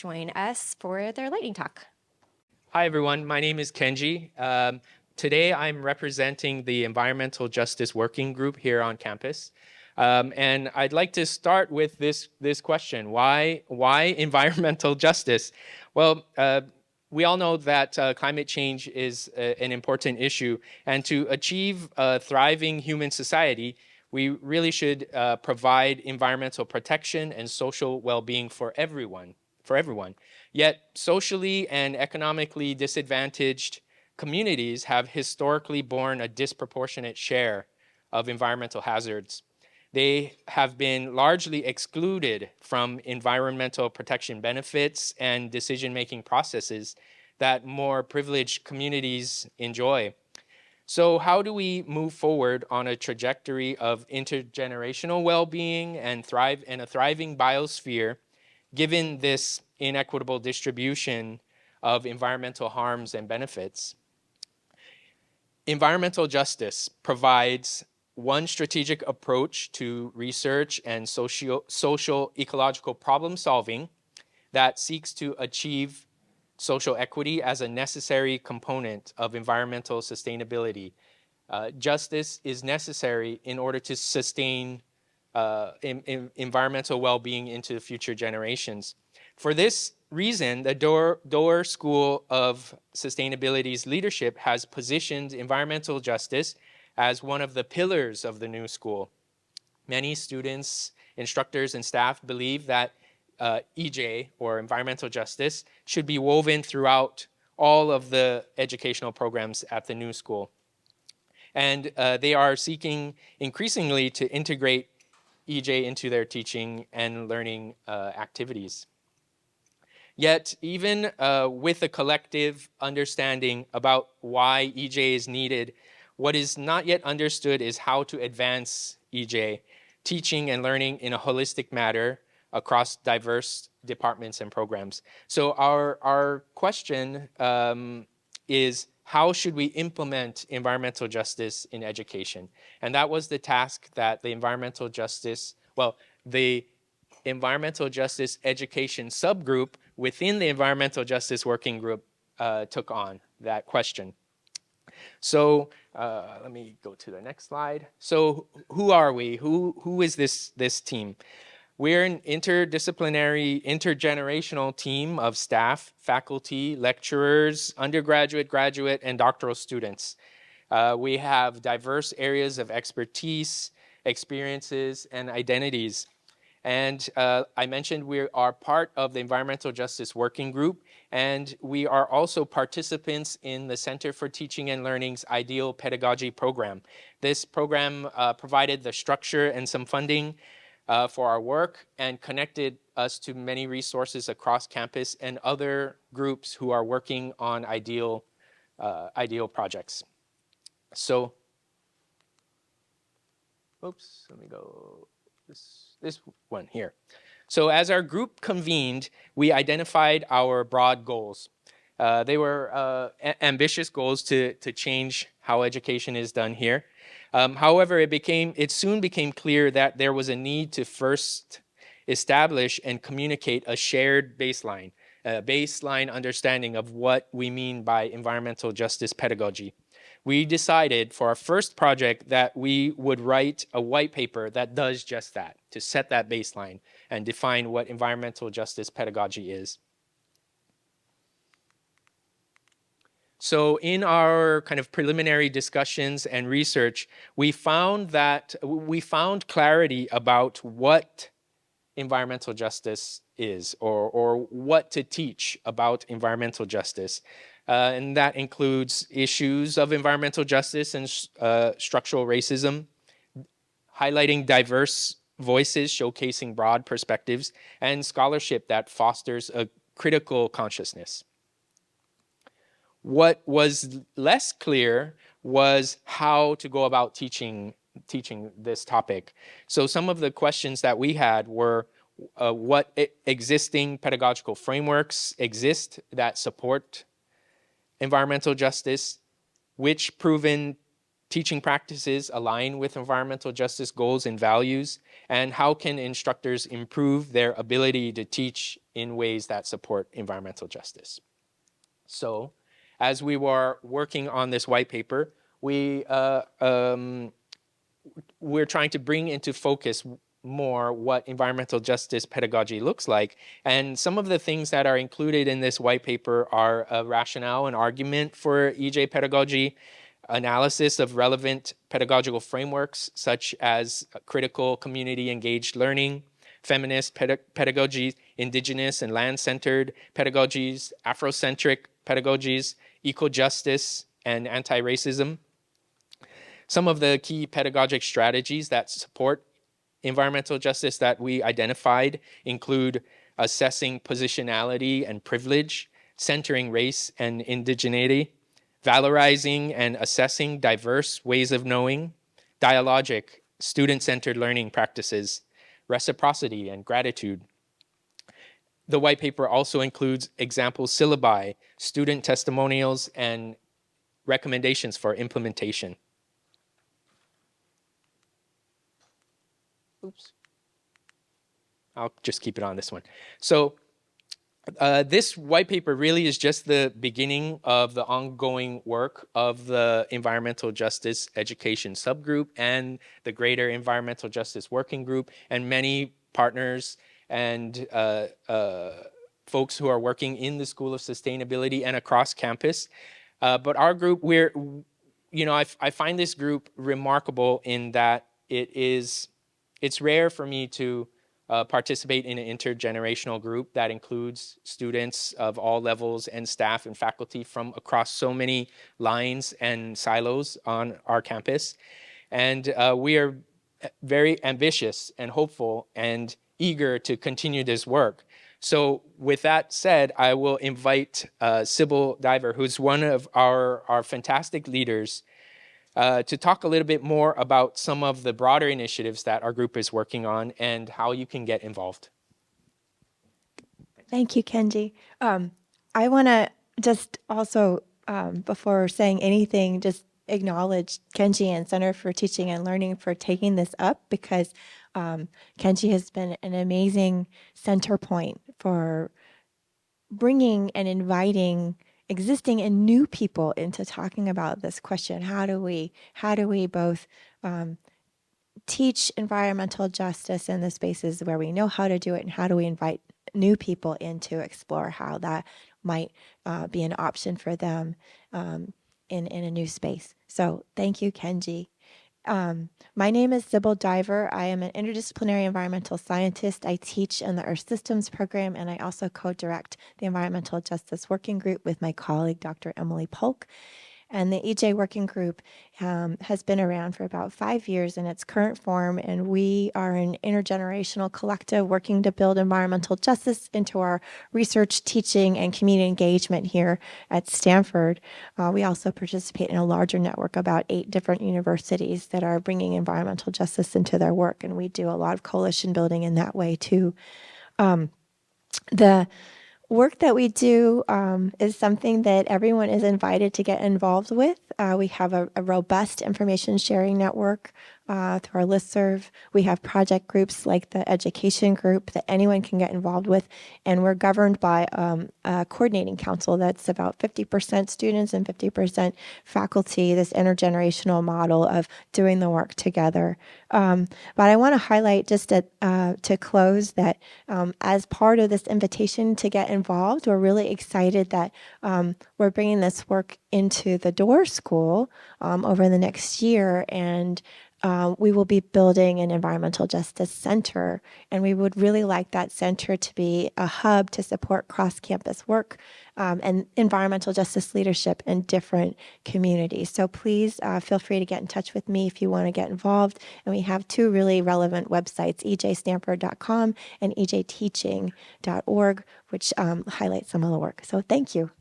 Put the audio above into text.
join us for their lightning talk. Hi, everyone. My name is Kenji. Today, I'm representing the Environmental Justice Working Group here on campus. And I'd like to start with this question. Why environmental justice? Well, we all know that climate change is an important issue. And to achieve a thriving human society, we really should provide environmental protection and social well-being for everyone. Yet socially and economically disadvantaged communities have historically borne a disproportionate share of environmental hazards. They have been largely excluded from environmental protection benefits and decision-making processes that more privileged communities enjoy. So how do we move forward on a trajectory of intergenerational well-being and a thriving biosphere, given this inequitable distribution of environmental harms and benefits? Environmental justice provides one strategic approach to research and social ecological problem solving that seeks to achieve social equity as a necessary component of environmental sustainability. Justice is necessary in order to sustain environmental well-being into future generations. For this reason, the Doerr School of Sustainability's leadership has positioned environmental justice as one of the pillars of the new school. Many students, instructors, and staff believe that EJ, or environmental justice, should be woven throughout all of the educational programs at the new school. And they are seeking increasingly to integrate EJ into their teaching and learning activities. Yet, even with a collective understanding about why EJ is needed, what is not yet understood is how to advance EJ, teaching and learning in a holistic manner across diverse departments and programs. So our question is, how should we implement environmental justice in education? And that was the task that the environmental justice education subgroup within the environmental justice working group took on that question. So let me go to the next slide. So who are we? Who is this team? We're an interdisciplinary, intergenerational team of staff, faculty, lecturers, undergraduate, graduate, and doctoral students. We have diverse areas of expertise, experiences, and identities. And I mentioned we are part of the Environmental Justice Working Group, and we are also participants in the Center for Teaching and Learning's Ideal Pedagogy program. This program provided the structure and some funding for our work and connected us to many resources across campus and other groups who are working on ideal projects. So, oops, let me go this one here. So as our group convened, we identified our broad goals. They were ambitious goals to change how education is done here. However, it soon became clear that there was a need to first establish and communicate a shared baseline understanding of what we mean by environmental justice pedagogy. We decided for our first project that we would write a white paper that does just that, to set that baseline and define what environmental justice pedagogy is. So in our kind of preliminary discussions and research, we found clarity about what environmental justice is, or what to teach about environmental justice. And that includes issues of environmental justice and structural racism, highlighting diverse voices, showcasing broad perspectives, and scholarship that fosters a critical consciousness. What was less clear was how to go about teaching this topic. So some of the questions that we had were what existing pedagogical frameworks exist that support environmental justice, which proven teaching practices align with environmental justice goals and values, and how can instructors improve their ability to teach in ways that support environmental justice. So as we were working on this white paper, we're trying to bring into focus more what environmental justice pedagogy looks like. And some of the things that are included in this white paper are a rationale and argument for EJ pedagogy, analysis of relevant pedagogical frameworks such as critical community engaged learning, feminist pedagogies, indigenous and land-centered pedagogies, Afrocentric pedagogies, eco-justice, and anti-racism. Some of the key pedagogic strategies that support environmental justice that we identified include assessing positionality and privilege, centering race and indigeneity, valorizing and assessing diverse ways of knowing, dialogic, student-centered learning practices, reciprocity and gratitude. The white paper also includes example syllabi, student testimonials, and recommendations for implementation. Oops. I'll just keep it on this one. So this white paper really is just the beginning of the ongoing work of the environmental justice education subgroup and the greater environmental justice working group, and many partners and folks who are working in the School of Sustainability and across campus. But our group, I find this group remarkable in that it's rare for me to participate in an intergenerational group that includes students of all levels and staff and faculty from across so many lines and silos on our campus. And we are very ambitious and hopeful and eager to continue this work. So with that said, I will invite Sibyl Diver, who's one of our fantastic leaders, to talk a little bit more about some of the broader initiatives that our group is working on and how you can get involved. Thank you, Kenji. I want to just also, before saying anything, just acknowledge Kenji and Center for Teaching and Learning for taking this up, because Kenji has been an amazing center point for bringing and inviting existing and new people into talking about this question. How do we both teach environmental justice in the spaces where we know how to do it, and how do we invite new people in to explore how that might be an option for them in a new space. So thank you, Kenji. My name is Sibyl Diver. I am an interdisciplinary environmental scientist. I teach in the Earth Systems program, and I also co-direct the Environmental Justice Working Group with my colleague, Dr. Emily Polk. And the EJ Working Group has been around for about 5 years in its current form, and we are an intergenerational collective working to build environmental justice into our research, teaching, and community engagement here at Stanford. We also participate in a larger network, about 8 different universities that are bringing environmental justice into their work, and we do a lot of coalition building in that way too. The work that we do is something that everyone is invited to get involved with. We have a robust information sharing network through our listserv. We have project groups like the education group that anyone can get involved with. And we're governed by a coordinating council that's about 50% students and 50% faculty, this intergenerational model of doing the work together. But I want to highlight just to close that as part of this invitation to get involved, we're really excited that we're bringing this work into the Door School over the next year, and we will be building an environmental justice center, and we would really like that center to be a hub to support cross-campus work and environmental justice leadership in different communities. So please feel free to get in touch with me if you want to get involved. And we have 2 really relevant websites, ejstanford.com and ejteaching.org, which highlight some of the work. So thank you.